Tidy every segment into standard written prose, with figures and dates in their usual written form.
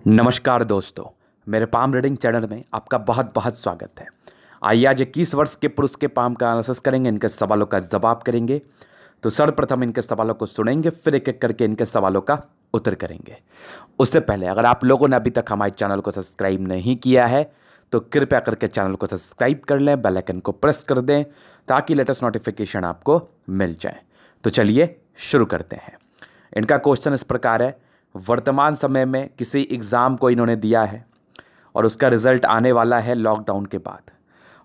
नमस्कार दोस्तों, मेरे पाम रीडिंग चैनल में आपका बहुत बहुत स्वागत है। आइए आज 21 वर्ष के पुरुष के पाम का एनालिसिस करेंगे, इनके सवालों का जवाब करेंगे। तो सर्वप्रथम इनके सवालों को सुनेंगे, फिर एक एक करके इनके सवालों का उत्तर करेंगे। उससे पहले अगर आप लोगों ने अभी तक हमारे चैनल को सब्सक्राइब नहीं किया है तो कृपया करके चैनल को सब्सक्राइब कर लें, बेल आइकन को प्रेस कर दें ताकि लेटेस्ट नोटिफिकेशन आपको मिल जाए। तो चलिए शुरू करते हैं। इनका क्वेश्चन इस प्रकार है, वर्तमान समय में किसी एग्ज़ाम को इन्होंने दिया है और उसका रिज़ल्ट आने वाला है लॉकडाउन के बाद,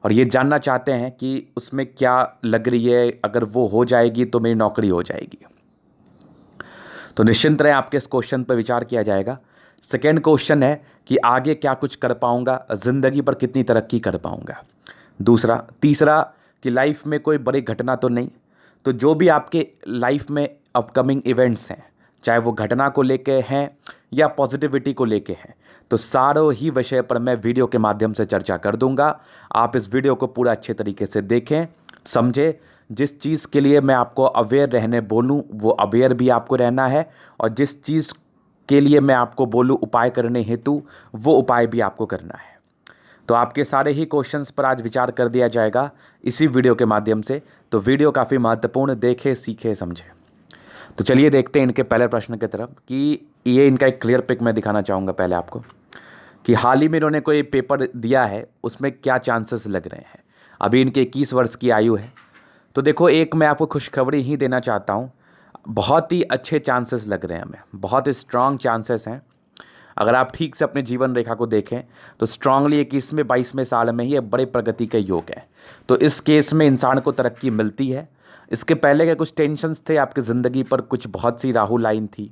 और ये जानना चाहते हैं कि उसमें क्या लग रही है, अगर वो हो जाएगी तो मेरी नौकरी हो जाएगी। तो निश्चिंत रहें, आपके इस क्वेश्चन पर विचार किया जाएगा। सेकेंड क्वेश्चन है कि आगे क्या कुछ कर पाऊंगा, ज़िंदगी पर कितनी तरक्की कर पाऊंगा। तीसरा कि लाइफ में कोई बड़ी घटना तो नहीं। तो जो भी आपके लाइफ में अपकमिंग इवेंट्स हैं, चाहे वो घटना को लेके हैं या पॉजिटिविटी को लेके हैं, तो सारों ही विषय पर मैं वीडियो के माध्यम से चर्चा कर दूंगा। आप इस वीडियो को पूरा अच्छे तरीके से देखें, समझें। जिस चीज़ के लिए मैं आपको अवेयर रहने बोलूं वो अवेयर भी आपको रहना है, और जिस चीज़ के लिए मैं आपको बोलूं उपाय करने हेतु वो उपाय भी आपको करना है। तो आपके सारे ही क्वेश्चंस पर आज विचार कर दिया जाएगा इसी वीडियो के माध्यम से। तो वीडियो काफ़ी महत्वपूर्ण, देखें, सीखें, समझें। तो चलिए देखते हैं इनके पहले प्रश्न की तरफ कि ये इनका एक क्लियर पिक मैं दिखाना चाहूँगा पहले आपको कि हाल ही में इन्होंने कोई पेपर दिया है, उसमें क्या चांसेस लग रहे हैं। अभी इनके 21 वर्ष की आयु है। तो देखो, एक मैं आपको खुशखबरी ही देना चाहता हूँ, बहुत ही अच्छे चांसेस लग रहे हैं हमें, बहुत ही स्ट्रांग चांसेस हैं। अगर आप ठीक से अपने जीवन रेखा को देखें तो स्ट्रांगली 21वें 22वें साल में ही एक बड़े प्रगति का योग है। तो इस केस में इंसान को तरक्की मिलती है। इसके पहले के कुछ टेंशन्स थे आपकी ज़िंदगी पर, कुछ बहुत सी राहु लाइन थी,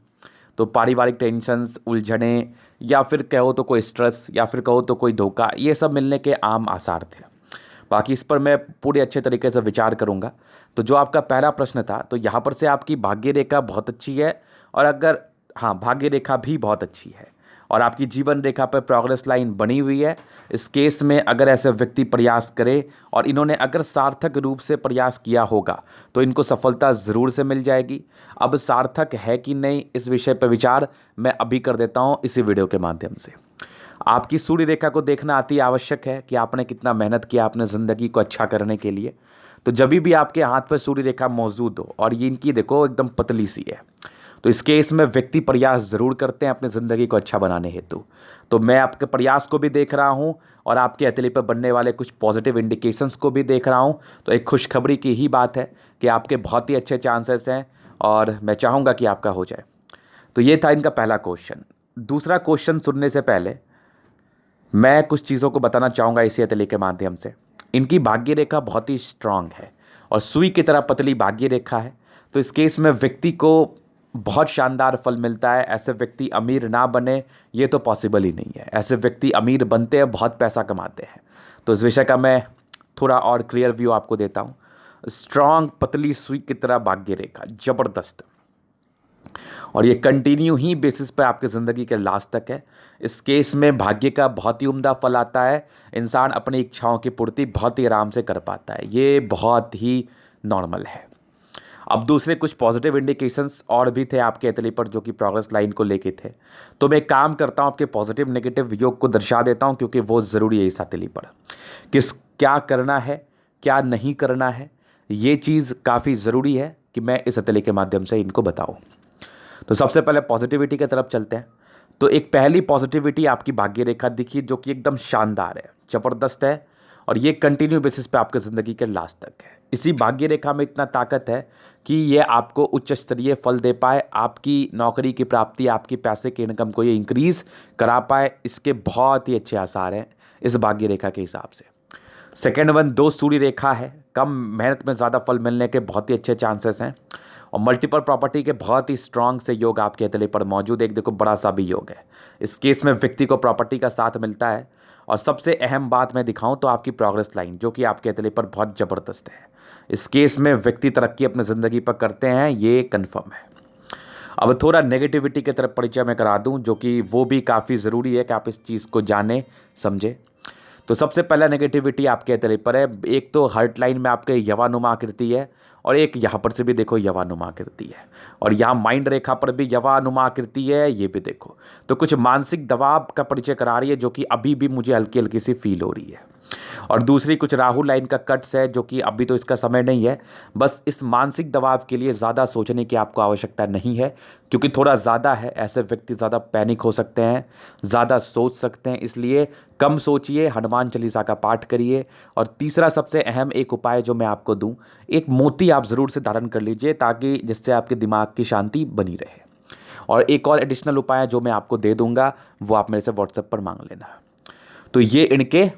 तो पारिवारिक टेंशन्स, उलझने, या फिर कहो तो कोई स्ट्रेस, या फिर कहो तो कोई धोखा, ये सब मिलने के आम आसार थे। बाकी इस पर मैं पूरे अच्छे तरीके से विचार करूंगा। तो जो आपका पहला प्रश्न था, तो यहाँ पर से आपकी भाग्य रेखा बहुत अच्छी है, और अगर हाँ, भाग्य रेखा भी बहुत अच्छी है, और आपकी जीवन रेखा पर प्रोग्रेस लाइन बनी हुई है। इस केस में अगर ऐसे व्यक्ति प्रयास करे और इन्होंने अगर सार्थक रूप से प्रयास किया होगा तो इनको सफलता ज़रूर से मिल जाएगी। अब सार्थक है कि नहीं, इस विषय पर विचार मैं अभी कर देता हूँ इसी वीडियो के माध्यम से। आपकी सूर्य रेखा को देखना अति आवश्यक है कि आपने कितना मेहनत किया अपने ज़िंदगी को अच्छा करने के लिए। तो जब भी आपके हाथ पर सूर्य रेखा मौजूद हो, और ये इनकी देखो एकदम पतली सी है, तो इस केस में व्यक्ति प्रयास ज़रूर करते हैं अपनी ज़िंदगी को अच्छा बनाने हेतु। तो मैं आपके प्रयास को भी देख रहा हूँ और आपके हथेली पर बनने वाले कुछ पॉजिटिव इंडिकेशंस को भी देख रहा हूँ। तो एक खुशखबरी की ही बात है कि आपके बहुत ही अच्छे चांसेस हैं, और मैं चाहूँगा कि आपका हो जाए। तो ये था इनका पहला क्वेश्चन। दूसरा क्वेश्चन सुनने से पहले मैं कुछ चीज़ों को बताना चाहूँगा इसी हथेली के माध्यम से। इनकी भाग्य रेखा बहुत ही स्ट्रांग है और सुई की तरह पतली भाग्य रेखा है। तो इस केस में व्यक्ति को बहुत शानदार फल मिलता है। ऐसे व्यक्ति अमीर ना बने ये तो पॉसिबल ही नहीं है। ऐसे व्यक्ति अमीर बनते हैं, बहुत पैसा कमाते हैं। तो इस विषय का मैं थोड़ा और क्लियर व्यू आपको देता हूँ। स्ट्रांग पतली सुई की तरह भाग्य रेखा, ज़बरदस्त, और ये कंटिन्यू ही बेसिस पे आपकी ज़िंदगी के लास्ट तक है। इस केस में भाग्य का बहुत ही उम्दा फल आता है। इंसान अपनी इच्छाओं की पूर्ति बहुत ही आराम से कर पाता है, ये बहुत ही नॉर्मल है। अब दूसरे कुछ पॉजिटिव इंडिकेशंस और भी थे आपके हथेली पर जो कि प्रोग्रेस लाइन को लेके थे। तो मैं एक काम करता हूँ, आपके पॉजिटिव नेगेटिव योग को दर्शा देता हूँ, क्योंकि वो ज़रूरी है इस हथेली पर। क्या करना है, क्या नहीं करना है, ये चीज़ काफ़ी ज़रूरी है कि मैं इस हथेली के माध्यम से इनको बताऊँ। तो सबसे पहले पॉजिटिविटी की तरफ चलते हैं। तो एक पहली पॉजिटिविटी आपकी भाग्य रेखा दिखी जो कि एकदम शानदार है, ज़बरदस्त है, और ये कंटिन्यू बेसिस पे आपके ज़िंदगी के लास्ट तक है। इसी भाग्य रेखा में इतना ताकत है कि ये आपको उच्च स्तरीय फल दे पाए, आपकी नौकरी की प्राप्ति, आपकी पैसे के इनकम को ये इंक्रीज़ करा पाए। इसके बहुत ही अच्छे आसार हैं इस भाग्य रेखा के हिसाब से। सेकेंड वन, दो सूर्य रेखा है, कम मेहनत में ज़्यादा फल मिलने के बहुत ही अच्छे चांसेस हैं, और मल्टीपल प्रॉपर्टी के बहुत ही स्ट्रांग से योग आपके हथेली पर मौजूद है। एक देखो बड़ा सा भी योग है। इस केस में व्यक्ति को प्रॉपर्टी का साथ मिलता है, और सबसे अहम बात मैं दिखाऊं तो आपकी प्रोग्रेस लाइन जो कि आपके हथेली पर बहुत ज़बरदस्त है। इस केस में व्यक्ति तरक्की अपनी ज़िंदगी पर करते हैं, ये कन्फर्म है। अब थोड़ा नेगेटिविटी की तरफ परिचय मैं करा दूं, जो कि वो भी काफ़ी ज़रूरी है कि आप इस चीज़ को जाने समझे। तो सबसे पहला नेगेटिविटी आपके हथेली पर है। एक तो हार्ट लाइन में आपके यवानुमा आकृति है, और एक यहाँ पर से भी देखो यवानुमा आकृति है, और यहाँ माइंड रेखा पर भी यवानुमा आकृति है, ये भी देखो। तो कुछ मानसिक दबाव का परिचय करा रही है, जो कि अभी भी मुझे हल्की हल्की सी फील हो रही है। और दूसरी कुछ राहु लाइन का कट्स है, जो कि अभी तो इसका समय नहीं है। बस इस मानसिक दबाव के लिए ज़्यादा सोचने की आपको आवश्यकता नहीं है, क्योंकि थोड़ा ज़्यादा है। ऐसे व्यक्ति ज़्यादा पैनिक हो सकते हैं, ज़्यादा सोच सकते हैं, इसलिए कम सोचिए, हनुमान चालीसा का पाठ करिए। और तीसरा सबसे अहम एक उपाय जो मैं आपको दूं, एक मोती आप ज़रूर से धारण कर लीजिए, ताकि जिससे आपके दिमाग की शांति बनी रहे। और एक और एडिशनल उपाय जो मैं आपको दे दूंगा, वो आप मेरे से व्हाट्सएप पर मांग लेना। तो ये इनके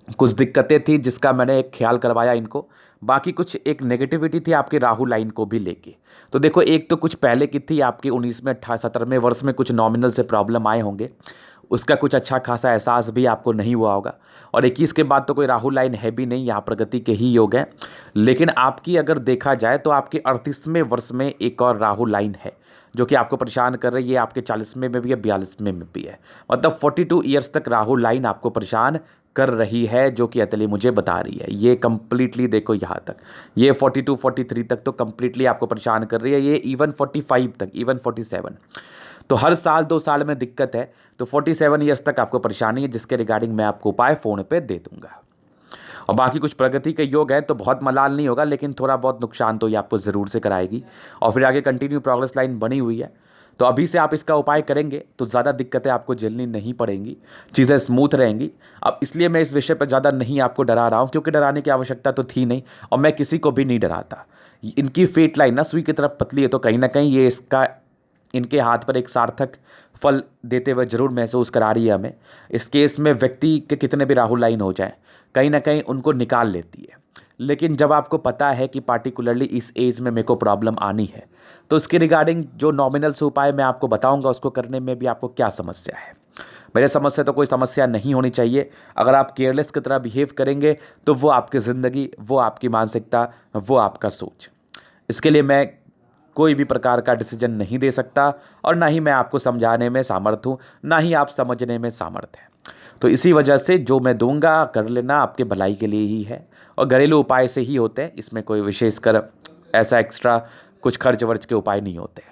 कुछ दिक्कतें थी जिसका मैंने एक ख्याल करवाया इनको। बाकी कुछ एक नेगेटिविटी थी आपके राहु लाइन को भी लेके। तो देखो, एक तो कुछ पहले की थी आपकी 19 में 17वें वर्ष में कुछ नॉमिनल से प्रॉब्लम आए होंगे, उसका कुछ अच्छा खासा एहसास भी आपको नहीं हुआ होगा। और 21 के बाद तो कोई राहु लाइन है भी नहीं, यहाँ प्रगति के ही योग हैं। लेकिन आपकी अगर देखा जाए तो आपके 38वें वर्ष में एक और राहु लाइन है, जो कि आपको परेशान कर रही है। आपके 40वें में भी है, 42वें में भी है। मतलब 42 ईयर्स तक राहु लाइन आपको परेशान कर रही है, जो कि अतली मुझे बता रही है। ये कंप्लीटली देखो यहाँ तक, ये 42 43 तक तो कंप्लीटली आपको परेशान कर रही है। ये इवन 45 तक, इवन 47, तो हर साल 2 साल में दिक्कत है। तो 47 ईयर्स तक आपको परेशानी है, जिसके रिगार्डिंग मैं आपको उपाय फ़ोन पे दे दूंगा। और बाकी कुछ प्रगति के योग है, तो बहुत मलाल नहीं होगा, लेकिन थोड़ा बहुत नुकसान तो ये आपको ज़रूर से कराएगी। और फिर आगे कंटिन्यू प्रोग्रेस लाइन बनी हुई है। तो अभी से आप इसका उपाय करेंगे तो ज़्यादा दिक्कतें आपको झेलनी नहीं पड़ेंगी, चीज़ें स्मूथ रहेंगी। अब इसलिए मैं इस विषय पर ज़्यादा नहीं आपको डरा रहा हूँ, क्योंकि डराने की आवश्यकता तो थी नहीं, और मैं किसी को भी नहीं डराता। इनकी फेट लाइन ना सुई की तरफ पतली है, तो कहीं ना कहीं ये इसका इनके हाथ पर एक सार्थक फल देते हुए जरूर महसूस करा रही है हमें। इस केस में व्यक्ति के कितने भी राहु लाइन हो जाए, कहीं ना कहीं उनको निकाल लेती है। लेकिन जब आपको पता है कि पार्टिकुलरली इस एज में मेरे को प्रॉब्लम आनी है, तो इसके रिगार्डिंग जो नॉमिनल से उपाय मैं आपको बताऊंगा, उसको करने में भी आपको क्या समस्या है। मेरे समझ से तो कोई समस्या नहीं होनी चाहिए। अगर आप केयरलेस की तरह बिहेव करेंगे, तो वो आपकी ज़िंदगी, वो आपकी मानसिकता, वो आपका सोच, इसके लिए मैं कोई भी प्रकार का डिसीजन नहीं दे सकता, और ना ही मैं आपको समझाने में सामर्थ हूँ, ना ही आप समझने में सामर्थ हैं। तो इसी वजह से जो मैं दूंगा कर लेना, आपके भलाई के लिए ही है, और घरेलू उपाय से ही होते हैं। इसमें कोई विशेषकर ऐसा एक्स्ट्रा कुछ खर्च वर्च के उपाय नहीं होते।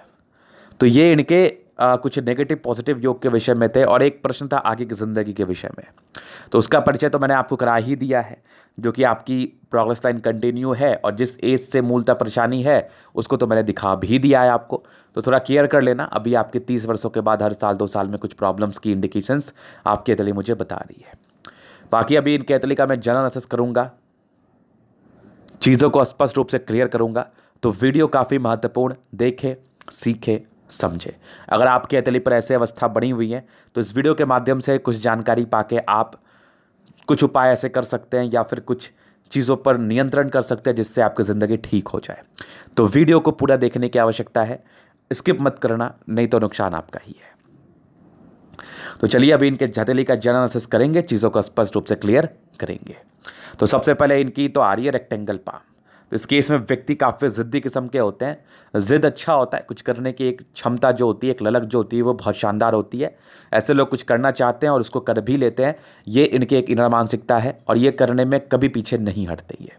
तो ये इनके कुछ नेगेटिव पॉजिटिव योग के विषय में थे, और एक प्रश्न था आगे की ज़िंदगी के विषय में। तो उसका परिचय तो मैंने आपको करा ही दिया है, जो कि आपकी प्रोग्रेस लाइन कंटिन्यू है, और जिस एज से मूलतः परेशानी है उसको तो मैंने दिखा भी दिया है आपको। तो थोड़ा केयर कर लेना। अभी आपके 30 वर्षों के बाद हर साल 2 साल में कुछ प्रॉब्लम्स की इंडिकेशंस आपकी अतली मुझे बता रही है। बाकी अभी इनके अतली का मैं जनरल असेस करूँगा, चीज़ों को स्पष्ट रूप से क्लियर करूँगा। तो वीडियो काफ़ी महत्वपूर्ण, देखें, सीखें, समझे। अगर आपके अतली पर ऐसे अवस्था बनी हुई है, तो इस वीडियो के माध्यम से कुछ जानकारी पाके आप कुछ उपाय ऐसे कर सकते हैं, या फिर कुछ चीज़ों पर नियंत्रण कर सकते हैं, जिससे आपकी ज़िंदगी ठीक हो जाए। तो वीडियो को पूरा देखने की आवश्यकता है, स्किप मत करना, नहीं तो नुकसान आपका ही है। तो चलिए अभी इनके हथेली का जनरल एनालिसिस करेंगे, चीज़ों को स्पष्ट रूप से क्लियर करेंगे। तो सबसे पहले इनकी तो आ रही है रेक्टेंगल पाम। तो इस केस में व्यक्ति काफ़ी ज़िद्दी किस्म के होते हैं। ज़िद अच्छा होता है, कुछ करने की एक क्षमता जो होती है, एक ललक जो होती है, वो बहुत शानदार होती है। ऐसे लोग कुछ करना चाहते हैं और उसको कर भी लेते हैं। ये इनके एक इनर मानसिकता है, और ये करने में कभी पीछे नहीं हटते ये।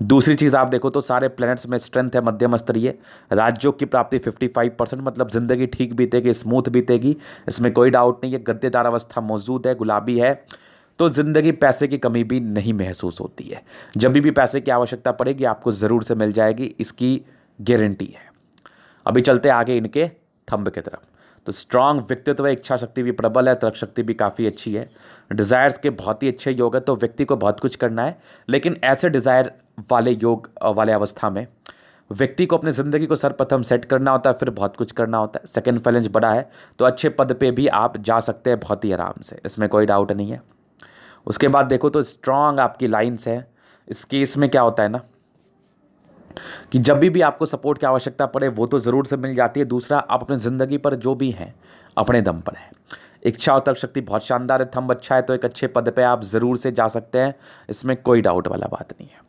दूसरी चीज़ आप देखो तो सारे प्लैनेट्स में स्ट्रेंथ है मध्यम स्तरीय। राजयोग की प्राप्ति 55%, मतलब ज़िंदगी ठीक बीतेगी, स्मूथ बीतेगी, इसमें कोई डाउट नहीं है। गद्देदार अवस्था मौजूद है, गुलाबी है, तो ज़िंदगी पैसे की कमी भी नहीं महसूस होती है। जब भी पैसे की आवश्यकता पड़ेगी आपको ज़रूर से मिल जाएगी, इसकी गारंटी है। अभी चलते आगे इनके थंब की तरफ। तो स्ट्रांग व्यक्तित्व, इच्छा शक्ति भी प्रबल है, तर्क शक्ति भी काफ़ी अच्छी है। डिज़ायर्स के बहुत ही अच्छे योग है, तो व्यक्ति को बहुत कुछ करना है। लेकिन ऐसे डिज़ायर वाले योग वाले अवस्था में व्यक्ति को अपनी ज़िंदगी को सर्वप्रथम सेट करना होता है, फिर बहुत कुछ करना होता है। सेकंड फैलेंज बड़ा है, तो अच्छे पद पे भी आप जा सकते हैं बहुत ही आराम से, इसमें कोई डाउट नहीं है। उसके बाद देखो तो स्ट्रांग आपकी लाइन्स है। इस केस में क्या होता है ना, कि जब भी आपको सपोर्ट की आवश्यकता पड़े वो तो ज़रूर से मिल जाती है। दूसरा, आप अपनी ज़िंदगी पर जो भी हैं अपने दम पर है। इच्छा और तर्क शक्ति बहुत शानदार है, थंब अच्छा है, तो एक अच्छे पद पे आप ज़रूर से जा सकते हैं, इसमें कोई डाउट वाला बात नहीं है।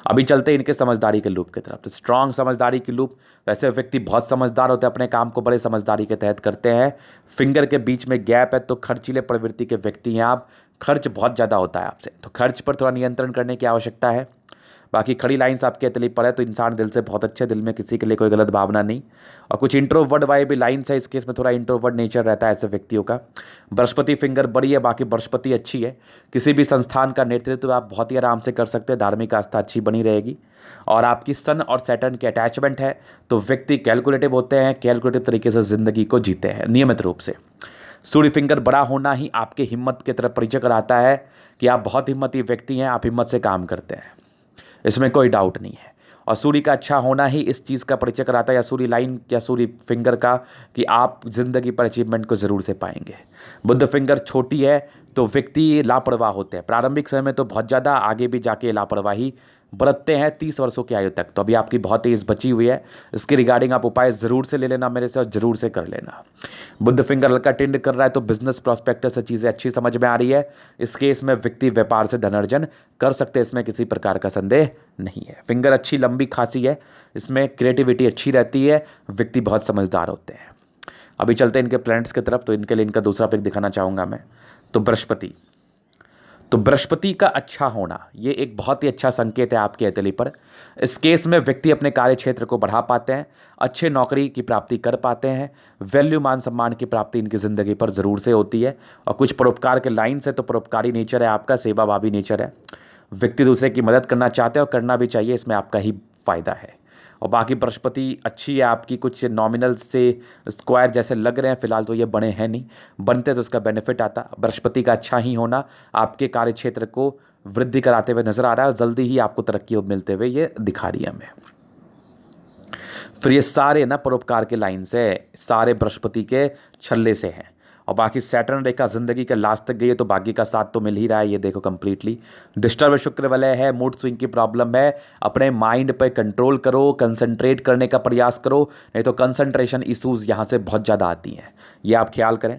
अभी चलते हैं इनके समझदारी के लूप की तरफ। तो स्ट्रांग समझदारी की लूप, वैसे व्यक्ति बहुत समझदार होते हैं, अपने काम को बड़े समझदारी के तहत करते हैं। फिंगर के बीच में गैप है तो खर्चीले प्रवृत्ति के व्यक्ति हैं आप। खर्च बहुत ज़्यादा होता है आपसे, तो खर्च पर थोड़ा नियंत्रण करने की आवश्यकता है। बाकी खड़ी लाइंस आपके हथेली पर है तो इंसान दिल से बहुत अच्छे, दिल में किसी के लिए कोई गलत भावना नहीं। और कुछ इंट्रोवर्ड वाली भी लाइंस है, इस केस में थोड़ा इंट्रोवर्ड नेचर रहता है ऐसे व्यक्तियों का। बृहस्पति फिंगर बड़ी है, बाकी बृहस्पति अच्छी है। किसी भी संस्थान का नेतृत्व आप बहुत ही आराम से कर सकते हैं, धार्मिक आस्था अच्छी बनी रहेगी। और आपकी सन और सैटर्न की अटैचमेंट है तो व्यक्ति कैलकुलेटिव होते हैं, कैलकुलेटिव तरीके से ज़िंदगी को जीते हैं नियमित रूप से। सूर्य फिंगर बड़ा होना ही आपके हिम्मत की तरफ परिचय कराता है कि आप बहुत हिम्मती व्यक्ति हैं, आप हिम्मत से काम करते हैं, इसमें कोई डाउट नहीं है। और सूर्य का अच्छा होना ही इस चीज़ का परिचय कराता है, या सूर्य लाइन या सूर्य फिंगर का, कि आप जिंदगी पर अचीवमेंट को ज़रूर से पाएंगे। बुध फिंगर छोटी है तो व्यक्ति लापरवाह होते हैं, प्रारंभिक समय में तो बहुत ज़्यादा, आगे भी जाके लापरवाही बरतते हैं 30 वर्षों की आयु तक। तो अभी आपकी बहुत एज बची हुई है, इसके रिगार्डिंग आप उपाय ज़रूर से ले लेना मेरे से, और ज़रूर से कर लेना। बुध फिंगर हल्का टिंड कर रहा है तो बिजनेस प्रॉस्पेक्टस से चीज़ें अच्छी समझ में आ रही है। इस केस में व्यक्ति व्यापार से धनार्जन कर सकते हैं, इसमें किसी प्रकार का संदेह नहीं है। फिंगर अच्छी लंबी खासी है, इसमें क्रिएटिविटी अच्छी रहती है, व्यक्ति बहुत समझदार होते हैं। अभी चलते हैं इनके प्लैनेट्स की तरफ। तो इनके लिए इनका दूसरा पिक दिखाना चाहूँगा मैं। तो बृहस्पति, तो बृहस्पति का अच्छा होना ये एक बहुत ही अच्छा संकेत है आपके हथेली पर। इस केस में व्यक्ति अपने कार्य क्षेत्र को बढ़ा पाते हैं, अच्छे नौकरी की प्राप्ति कर पाते हैं, वैल्यू मान सम्मान की प्राप्ति इनकी ज़िंदगी पर ज़रूर से होती है। और कुछ परोपकार के लाइन से, तो परोपकारी नेचर है आपका, सेवा भावी नेचर है, व्यक्ति दूसरे की मदद करना चाहते हैं और करना भी चाहिए, इसमें आपका ही फायदा है। और बाकी बृहस्पति अच्छी है आपकी, कुछ नॉमिनल से स्क्वायर जैसे लग रहे हैं, फिलहाल तो ये बने हैं नहीं, बनते तो उसका बेनिफिट आता। बृहस्पति का अच्छा ही होना आपके कार्य क्षेत्र को वृद्धि कराते हुए नजर आ रहा है, और जल्दी ही आपको तरक्की मिलते हुए ये दिखा रही है हमें। फिर ये सारे ना परोपकार के लाइन से, सारे बृहस्पति के छल्ले से हैं। और बाकी सैटर्न रेखा जिंदगी के लास्ट तक गई है तो बाकी का साथ तो मिल ही रहा है, ये देखो कंप्लीटली। डिस्टर्ब शुक्र वलय है, मूड स्विंग की प्रॉब्लम है, अपने माइंड पे कंट्रोल करो, कंसंट्रेट करने का प्रयास करो, नहीं तो कंसंट्रेशन इश्यूज यहाँ से बहुत ज़्यादा आती हैं, ये आप ख्याल करें।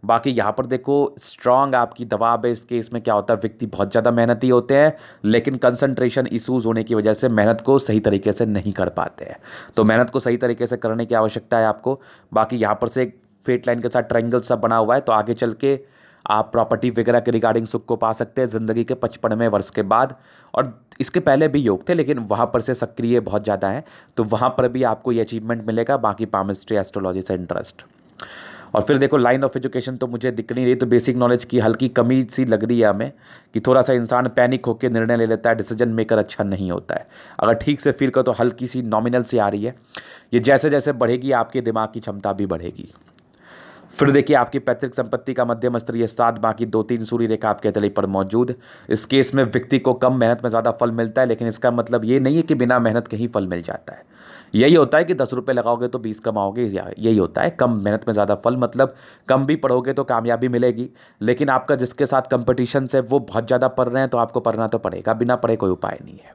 बाकी यहाँ पर देखो स्ट्रांग आपकी दबाव है, इस केस में क्या होता है व्यक्ति बहुत ज़्यादा मेहनती होते हैं, लेकिन कंसंट्रेशन इश्यूज होने की वजह से मेहनत को सही तरीके से नहीं कर पाते हैं, तो मेहनत को सही तरीके से करने की आवश्यकता है आपको। बाकी यहाँ पर से एक फेट लाइन के साथ ट्रायंगल सब बना हुआ है, तो आगे चल के आप प्रॉपर्टी वगैरह के रिगार्डिंग सुख को पा सकते हैं ज़िंदगी के 55वें वर्ष के बाद। और इसके पहले भी योग थे लेकिन वहाँ पर से सक्रिय बहुत ज़्यादा है, तो वहाँ पर भी आपको ये अचीवमेंट मिलेगा। बाकी पामिस्ट्री एस्ट्रोलॉजी से इंटरेस्ट। और फिर देखो लाइन ऑफ एजुकेशन तो मुझे दिख नहीं रही, तो बेसिक नॉलेज की हल्की कमी सी लग रही है हमें, कि थोड़ा सा इंसान पैनिक होकर निर्णय ले लेता है, डिसीजन मेकर अच्छा नहीं होता है। अगर ठीक से फील करो तो हल्की सी नॉमिनल सी आ रही है, ये जैसे जैसे बढ़ेगी आपके दिमाग की क्षमता भी बढ़ेगी। फिर देखिए आपकी पैतृक संपत्ति का मध्यम स्तरीय 7, बाकी 2-3 सूर्य रेखा आपके तले पर मौजूद। इस केस में व्यक्ति को कम मेहनत में ज़्यादा फल मिलता है, लेकिन इसका मतलब ये नहीं है कि बिना मेहनत के ही फल मिल जाता है। यही होता है कि 10 रुपये लगाओगे तो 20 कमाओगे, यही होता है। कम मेहनत में ज़्यादा फल, मतलब कम भी पढ़ोगे तो कामयाबी मिलेगी, लेकिन आपका जिसके साथ कंपटीशन है वो बहुत ज़्यादा पढ़ रहे हैं तो आपको पढ़ना तो पड़ेगा, बिना पढ़े कोई उपाय नहीं है।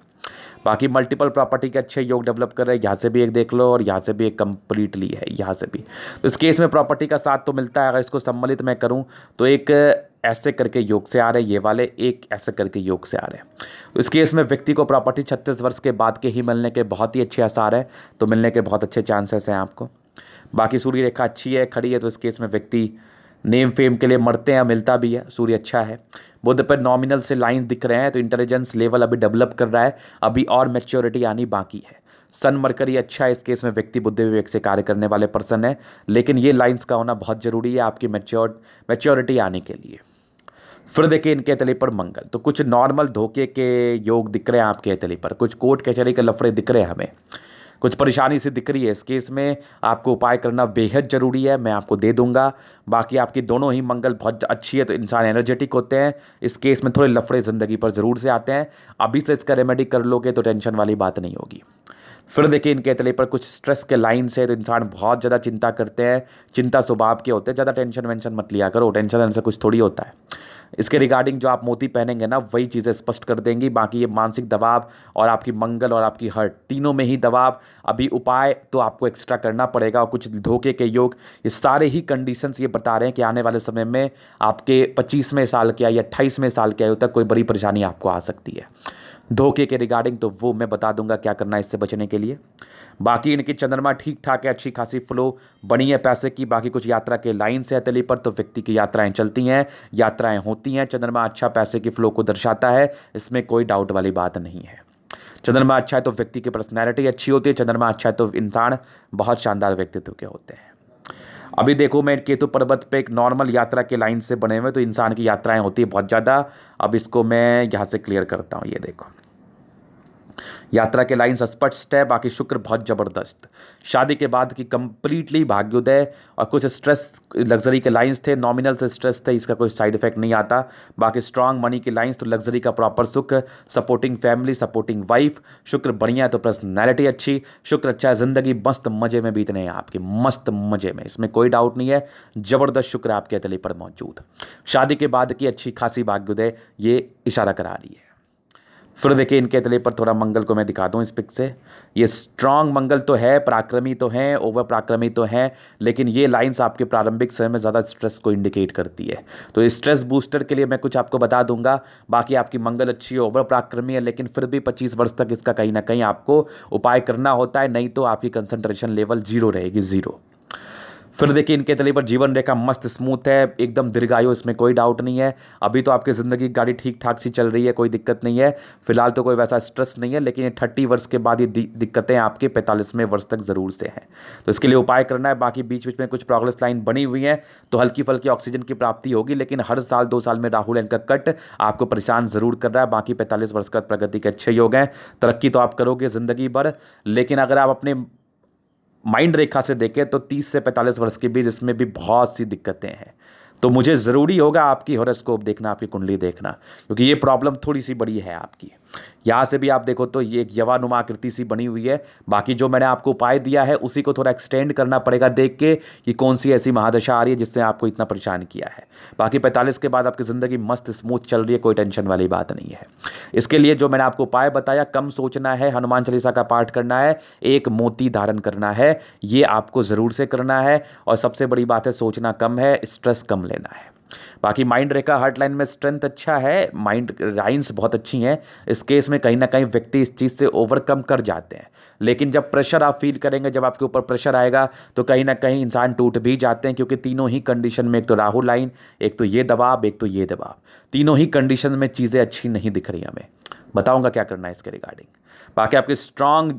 बाकी मल्टीपल प्रॉपर्टी के अच्छे योग डेवलप कर रहे हैं, यहाँ से भी एक देख लो और यहाँ से भी एक कंप्लीटली है, यहाँ से भी। तो इस केस में प्रॉपर्टी का साथ तो मिलता है। अगर इसको सम्मिलित मैं करूँ तो एक ऐसे करके योग से आ रहे हैं ये वाले, एक ऐसे करके योग से आ रहे हैं। तो इस केस में व्यक्ति को प्रॉपर्टी 36 वर्ष के बाद के ही मिलने के बहुत ही अच्छे आसार हैं, तो मिलने के बहुत अच्छे चांसेस हैं आपको। बाकी सूर्य रेखा अच्छी है, खड़ी है, तो इस केस में व्यक्ति नेम फेम के लिए मरते हैं, मिलता भी है। सूर्य अच्छा है, बुध पर नॉमिनल से लाइन दिख रहे हैं, तो इंटेलिजेंस लेवल अभी डेवलप कर रहा है, अभी और मैच्योरिटी आनी बाकी है। सन मरकरी अच्छा है, इस केस में व्यक्ति बुद्धि विवेक से कार्य करने वाले पर्सन है, लेकिन ये लाइंस का होना बहुत जरूरी है आपकी मैच्योरिटी आने के लिए। फिर देखिए इनके तले पर मंगल, तो कुछ नॉर्मल धोखे के योग दिख रहे हैं आपके तले पर, कुछ कोर्ट कचहरी के लफड़े दिख रहे हैं हमें, कुछ परेशानी से दिख रही है। इस केस में आपको उपाय करना बेहद ज़रूरी है, मैं आपको दे दूंगा। बाकी आपकी दोनों ही मंगल बहुत अच्छी है, तो इंसान एनर्जेटिक होते हैं। इस केस में थोड़े लफड़े ज़िंदगी पर ज़रूर से आते हैं, अभी से इसका रेमेडी कर लोगे तो टेंशन वाली बात नहीं होगी। फिर देखिए इनके तले पर कुछ स्ट्रेस के लाइन्स है, तो इंसान बहुत ज़्यादा चिंता करते हैं, चिंता स्वभाव के होते हैं, ज़्यादा टेंशन वेंशन मत लिया करो, टेंशन से कुछ थोड़ी होता है। इसके रिगार्डिंग जो आप मोती पहनेंगे ना वही चीज़ें स्पष्ट कर देंगी। बाकी ये मानसिक दबाव और आपकी मंगल और आपकी हर्ट तीनों में ही दबाव, अभी उपाय तो आपको एक्स्ट्रा करना पड़ेगा। और कुछ धोखे के योग, ये सारे ही कंडीशंस ये बता रहे हैं कि आने वाले समय में आपके 25वें साल के या 28वें साल के आयु तक कोई बड़ी परेशानी आपको आ सकती है। धोखे के रिगार्डिंग, तो वो मैं बता दूंगा क्या करना है इससे बचने के लिए। बाकी इनकी चंद्रमा ठीक ठाक है, अच्छी खासी फ्लो बनी है पैसे की। बाकी कुछ यात्रा के लाइन से है तली पर, तो व्यक्ति की यात्राएं चलती हैं, यात्राएं होती हैं। चंद्रमा अच्छा पैसे की फ्लो को दर्शाता है, इसमें कोई डाउट वाली बात नहीं है। चंद्रमा अच्छा है तो व्यक्ति की पर्सनैलिटी अच्छी होती है, चंद्रमा अच्छा है तो इंसान बहुत शानदार व्यक्तित्व के होते हैं। अभी देखो मैं केतु पर्वत पे एक नॉर्मल यात्रा के लाइन से बने हुए, तो इंसान की यात्राएं होती है बहुत ज़्यादा। अब इसको मैं यहाँ से क्लियर करता हूँ, ये देखो यात्रा के लाइन स्पष्ट है। बाकी शुक्र बहुत ज़बरदस्त, शादी के बाद की कंप्लीटली भाग्योदय। और कुछ स्ट्रेस लग्जरी के लाइंस थे, नॉमिनल से स्ट्रेस थे, इसका कोई साइड इफेक्ट नहीं आता। बाकी स्ट्रांग मनी की लाइंस, तो लग्जरी का प्रॉपर सुख, सपोर्टिंग फैमिली, सपोर्टिंग वाइफ। शुक्र बढ़िया है तो पर्सनैलिटी अच्छी, शुक्र अच्छा है, ज़िंदगी मस्त मज़े में बीतने हैं आपके, मस्त मज़े में, इसमें कोई डाउट नहीं है। ज़बरदस्त शुक्र आपके तले पर मौजूद, शादी के बाद की अच्छी खासी भाग्योदय ये इशारा करा रही है। फिर देखिए इनके तले पर थोड़ा मंगल को मैं दिखा दूं इस पिक से। ये स्ट्रांग मंगल तो है, पराक्रमी तो हैं, ओवर पराक्रमी तो हैं, लेकिन ये लाइंस आपके प्रारंभिक समय में ज़्यादा स्ट्रेस को इंडिकेट करती है। तो स्ट्रेस बूस्टर के लिए मैं कुछ आपको बता दूंगा। बाकी आपकी मंगल अच्छी है, ओवर पराक्रमी है, लेकिन फिर भी 25 वर्ष तक इसका कहीं ना कहीं आपको उपाय करना होता है, नहीं तो आपकी कंसंट्रेशन लेवल 0 रहेगी, 0। फिर देखिए इनके तले पर जीवन रेखा मस्त स्मूथ है, एकदम दीर्घायु, इसमें कोई डाउट नहीं है। अभी तो आपकी ज़िंदगी की गाड़ी ठीक ठाक सी चल रही है, कोई दिक्कत नहीं है, फिलहाल तो कोई वैसा स्ट्रेस नहीं है। लेकिन ये 30 वर्ष के बाद ये दिक्कतें आपके 45वें वर्ष तक ज़रूर से हैं, तो इसके लिए उपाय करना है। बाकी बीच बीच में कुछ प्रोग्रेस लाइन बनी हुई है, तो हल्की फल्की ऑक्सीजन की प्राप्ति होगी, लेकिन हर साल 2 साल में राहु लाइन का कट आपको परेशान ज़रूर कर रहा है। बाकी 45 वर्ष का प्रगति के अच्छे योग हैं, तरक्की तो आप करोगे ज़िंदगी भर। लेकिन अगर आप अपने माइंड रेखा से देखें तो 30 से 45 वर्ष के बीच इसमें भी बहुत सी दिक्कतें हैं, तो मुझे ज़रूरी होगा आपकी हॉरोस्कोप देखना, आपकी कुंडली देखना, क्योंकि ये प्रॉब्लम थोड़ी सी बड़ी है आपकी। यहाँ से भी आप देखो तो ये एक यवानुमा आकृति सी बनी हुई है। बाकी जो मैंने आपको उपाय दिया है उसी को थोड़ा एक्सटेंड करना पड़ेगा देख के कि कौन सी ऐसी महादशा आ रही है जिसने आपको इतना परेशान किया है। बाकी 45 के बाद आपकी ज़िंदगी मस्त स्मूथ चल रही है, कोई टेंशन वाली बात नहीं है। इसके लिए जो मैंने आपको उपाय बताया, कम सोचना है, हनुमान चालीसा का पाठ करना है, एक मोती धारण करना है, ये आपको ज़रूर से करना है। और सबसे बड़ी बात है सोचना कम है, स्ट्रेस कम लेना है। बाकी माइंड रेखा हार्ट लाइन में स्ट्रेंथ अच्छा है, माइंड लाइन्स बहुत अच्छी हैं। इस केस में कहीं ना कहीं व्यक्ति इस चीज़ से ओवरकम कर जाते हैं, लेकिन जब प्रेशर आप फील करेंगे, जब आपके ऊपर प्रेशर आएगा, तो कहीं ना कहीं इंसान टूट भी जाते हैं। क्योंकि तीनों ही कंडीशन में, एक तो राहु लाइन, एक तो ये दबाव, एक तो ये दबाव, तीनों ही कंडीशन में चीज़ें अच्छी नहीं दिख रही हमें। बताऊंगा क्या करना है इसके रिगार्डिंग। बाकी आपकी स्ट्रांग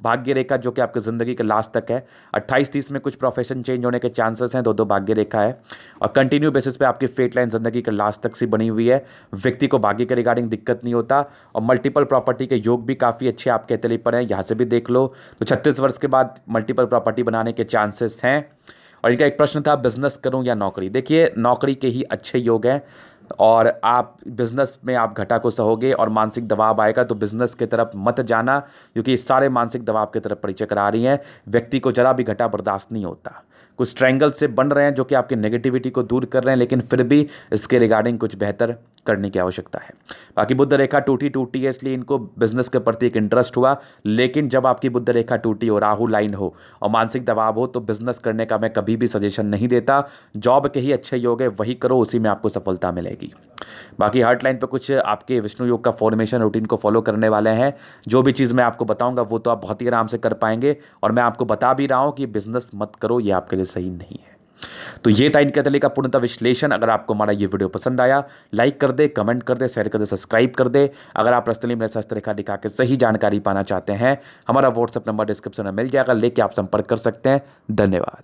भाग्य रेखा जो कि आपकी ज़िंदगी के लास्ट तक है, 28-30 में कुछ प्रोफेशन चेंज होने के चांसेस हैं, 2-2 भाग्य रेखा है। और कंटिन्यू बेसिस पे आपकी फेट लाइन ज़िंदगी के लास्ट तक सी बनी हुई है, व्यक्ति को भाग्य के रिगार्डिंग दिक्कत नहीं होता। और मल्टीपल प्रॉपर्टी के योग भी काफ़ी अच्छे आपके तले पर हैं, यहाँ से भी देख लो। तो 36 वर्ष के बाद मल्टीपल प्रॉपर्टी बनाने के चांसेस हैं। और इनका एक प्रश्न था, बिजनेस करूं या नौकरी। देखिए नौकरी के ही अच्छे योग हैं, और आप बिजनेस में आप घटा को सहोगे और मानसिक दबाव आएगा, तो बिजनेस की तरफ मत जाना, क्योंकि इस सारे मानसिक दबाव की तरफ परिचय करा रही हैं। व्यक्ति को जरा भी घटा बर्दाश्त नहीं होता। कुछ ट्रायंगल से बन रहे हैं जो कि आपकी नेगेटिविटी को दूर कर रहे हैं, लेकिन फिर भी इसके रिगार्डिंग कुछ बेहतर करने की आवश्यकता है। बाकी बुध रेखा टूटी है, इसलिए इनको बिजनेस के प्रति एक इंटरेस्ट हुआ। लेकिन जब आपकी बुध रेखा टूटी हो, राहु लाइन हो और मानसिक दबाव हो, तो बिजनेस करने का मैं कभी भी सजेशन नहीं देता। जॉब के ही अच्छे योग है, वही करो, उसी में आपको सफलता मिलेगी। बाकी हार्ट लाइन पे कुछ आपके विष्णु योग का फॉर्मेशन रूटीन को फॉलो करने वाले हैं। जो भी चीज़ मैं आपको बताऊंगा वो तो आप बहुत ही आराम से कर पाएंगे, और मैं आपको बता भी रहा हूं कि बिजनेस मत करो, ये आपके लिए सही नहीं है। तो ये था इनके तले का पूर्णतः विश्लेषण। अगर आपको हमारा ये वीडियो पसंद आया, लाइक कर दे, कमेंट कर दे, शेयर कर दे, सब्सक्राइब कर दे। अगर आप पर्सनली मेरे शास्त्र रेखा दिखा के सही जानकारी पाना चाहते हैं, हमारा व्हाट्सएप नंबर डिस्क्रिप्शन में मिल जाएगा, लेके आप संपर्क कर सकते हैं। धन्यवाद।